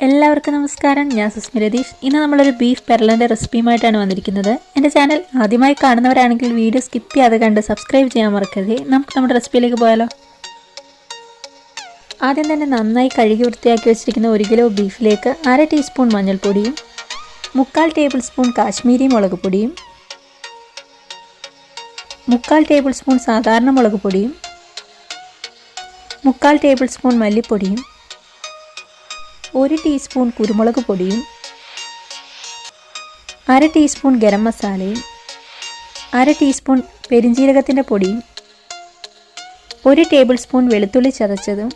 എല്ലാവർക്കും നമസ്കാരം. ഞാൻ സുസ്മിരതീഷ്. ഇന്ന് നമ്മളൊരു ബീഫ് പെരളൻ്റെ റെസിപ്പിയുമായിട്ടാണ് വന്നിരിക്കുന്നത്. എൻ്റെ ചാനൽ ആദ്യമായി കാണുന്നവരാണെങ്കിൽ വീഡിയോ സ്കിപ്പ് ചെയ്യാതെ കണ്ട് സബ്സ്ക്രൈബ് ചെയ്യാൻ മറക്കരുത്. നമുക്ക് നമ്മുടെ റെസിപ്പിയിലേക്ക് പോയാലോ. ആദ്യം തന്നെ നന്നായി കഴുകി വൃത്തിയാക്കി വെച്ചിരിക്കുന്ന 1 കിലോ ബീഫിലേക്ക് 1/2 ടീസ്പൂൺ മഞ്ഞൾപ്പൊടിയും 3/4 ടേബിൾ സ്പൂൺ കാശ്മീരി മുളക് പൊടിയും 3/4 ടേബിൾ സ്പൂൺ സാധാരണ മുളക് പൊടിയും 3/4 ടേബിൾ സ്പൂൺ മല്ലിപ്പൊടിയും 1 ടീസ്പൂൺ കുരുമുളക് പൊടിയും 1/2 ടീസ്പൂൺ ഗരം മസാലയും 1/2 ടീസ്പൂൺ പെരിഞ്ജീരകത്തിൻ്റെ പൊടിയും 1 ടേബിൾ സ്പൂൺ വെളുത്തുള്ളി ചതച്ചതും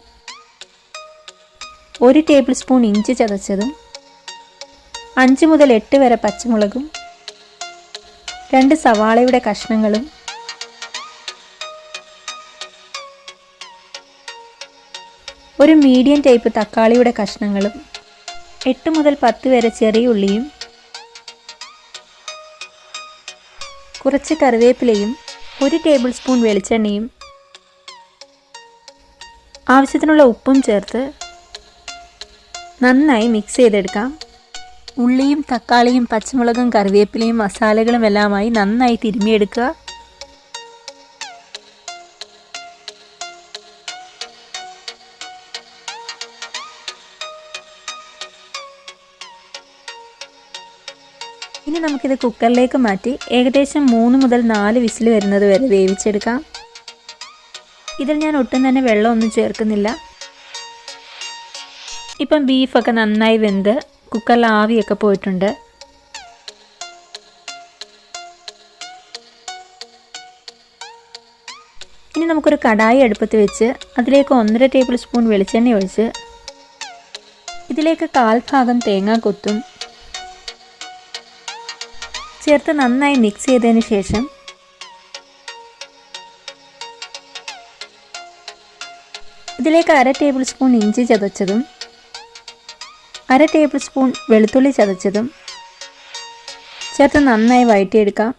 1 ടേബിൾ സ്പൂൺ ഇഞ്ചി ചതച്ചതും 5 മുതൽ 8 വരെ പച്ചമുളകും 2 സവാളയുടെ കഷ്ണങ്ങളും 1 മീഡിയം ടൈപ്പ് തക്കാളിയുടെ കഷ്ണങ്ങളും 8 മുതൽ 10 വരെ ചെറിയ ഉള്ളിയും കുറച്ച് കറിവേപ്പിലയും 1 ടേബിൾ സ്പൂൺ വെളിച്ചെണ്ണയും ആവശ്യത്തിനുള്ള ഉപ്പും ചേർത്ത് നന്നായി മിക്സ് ചെയ്തെടുക്കാം. ഉള്ളിയും തക്കാളിയും പച്ചമുളകും കറിവേപ്പിലയും മസാലകളും എല്ലാമായി നന്നായി തിരുമ്മിയെടുക്കുക. ഇനി നമുക്കിത് കുക്കറിലേക്ക് മാറ്റി ഏകദേശം 3 മുതൽ 4 വിസിൽ വരുന്നത് വരെ വേവിച്ചെടുക്കാം. ഇതിൽ ഞാൻ ഒട്ടും തന്നെ വെള്ളമൊന്നും ചേർക്കുന്നില്ല. ഇപ്പം ബീഫൊക്കെ നന്നായി വെന്ത് കുക്കറിൽ ആവിയൊക്കെ പോയിട്ടുണ്ട്. ഇനി നമുക്കൊരു കടായി അടുപ്പത്ത് വെച്ച് അതിലേക്ക് 1.5 ടേബിൾ സ്പൂൺ വെളിച്ചെണ്ണ ഒഴിച്ച് ഇതിലേക്ക് 1/4 ഭാഗം തേങ്ങാക്കൊത്തും ചേർത്ത് നന്നായി മിക്സ് ചെയ്തതിന് ശേഷം ഇതിലേക്ക് 1/2 ടേബിൾ സ്പൂൺ ഇഞ്ചി ചതച്ചതും 1/2 ടേബിൾ സ്പൂൺ വെളുത്തുള്ളി ചതച്ചതും ചേർത്ത് നന്നായി വഴറ്റിയെടുക്കാം.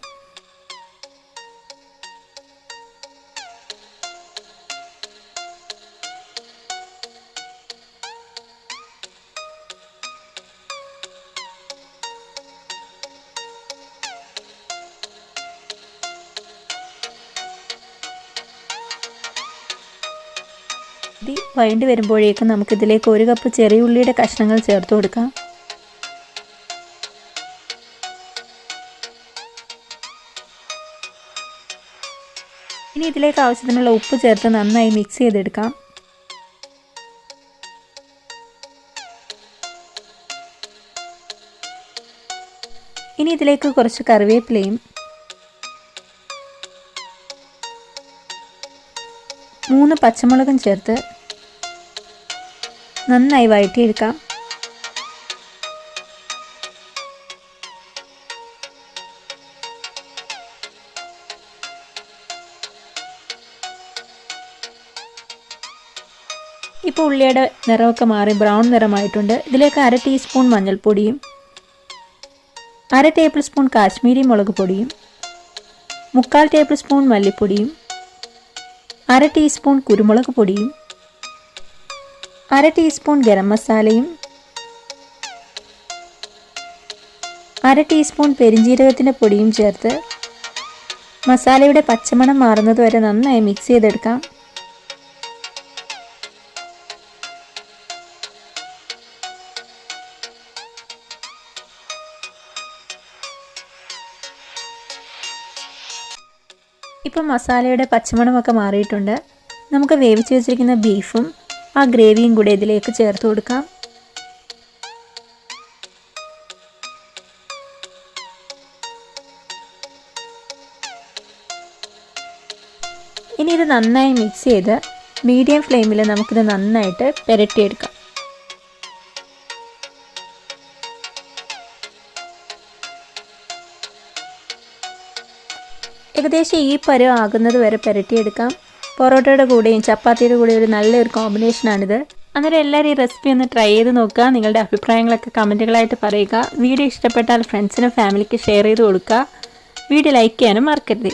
വഴണ്ടി വരുമ്പോഴേക്കും നമുക്കിതിലേക്ക് 1 കപ്പ് ചെറിയ ഉള്ളിയുടെ കഷ്ണങ്ങൾ ചേർത്ത് കൊടുക്കാം. ഇനി ഇതിലേക്ക് ആവശ്യത്തിനുള്ള ഉപ്പ് ചേർത്ത് നന്നായി മിക്സ് ചെയ്തെടുക്കാം. ഇനി ഇതിലേക്ക് കുറച്ച് കറിവേപ്പിലയും 3 പച്ചമുളകും ചേർത്ത് നന്നായി വഴറ്റിയെടുക്കാം. ഇപ്പോൾ ഉള്ളിയുടെ നിറമൊക്കെ മാറി ബ്രൗൺ നിറമായിട്ടുണ്ട്. ഇതിലേക്ക് 1/2 ടീസ്പൂൺ മഞ്ഞൾപ്പൊടിയും 1/2 ടേബിൾ സ്പൂൺ കാശ്മീരി മുളക് പൊടിയും 3/4 ടേബിൾ സ്പൂൺ മല്ലിപ്പൊടിയും 1/2 ടീസ്പൂൺ കുരുമുളക് പൊടിയും 1/2 ടീസ്പൂൺ ഗരം മസാലയും 1/2 ടീസ്പൂൺ പെരിഞ്ജീരകത്തിൻ്റെ പൊടിയും ചേർത്ത് മസാലയുടെ പച്ചമണം മാറുന്നത് വരെ നന്നായി മിക്സ് ചെയ്തെടുക്കാം. ഇപ്പം മസാലയുടെ പച്ചമണമൊക്കെ മാറിയിട്ടുണ്ട്. നമുക്ക് വേവിച്ച് വെച്ചിരിക്കുന്ന ബീഫും ആ ഗ്രേവിയും കൂടെ ഇതിലേക്ക് ചേർത്ത് കൊടുക്കാം. ഇനി ഇത് നന്നായി മിക്സ് ചെയ്ത് മീഡിയം ഫ്ലെയിമിൽ നമുക്കിത് നന്നായിട്ട് പുരട്ടിയെടുക്കാം. ഏകദേശം ഈ പരുവം ആകുന്നത് വരെ പുരട്ടിയെടുക്കാം. പൊറോട്ടയുടെ കൂടെയും ചപ്പാത്തിയുടെ കൂടെയും ഒരു നല്ലൊരു കോമ്പിനേഷനാണിത്. അന്നേരം എല്ലാവരും ഈ റെസിപ്പി ഒന്ന് ട്രൈ ചെയ്ത് നോക്കുക. നിങ്ങളുടെ അഭിപ്രായങ്ങളൊക്കെ കമൻറ്റുകളായിട്ട് പറയുക. വീഡിയോ ഇഷ്ടപ്പെട്ടാൽ ഫ്രണ്ട്സിനും ഫാമിലിക്ക് ഷെയർ ചെയ്ത് കൊടുക്കുക. വീഡിയോ ലൈക്ക് ചെയ്യാനും മറക്കരുത്.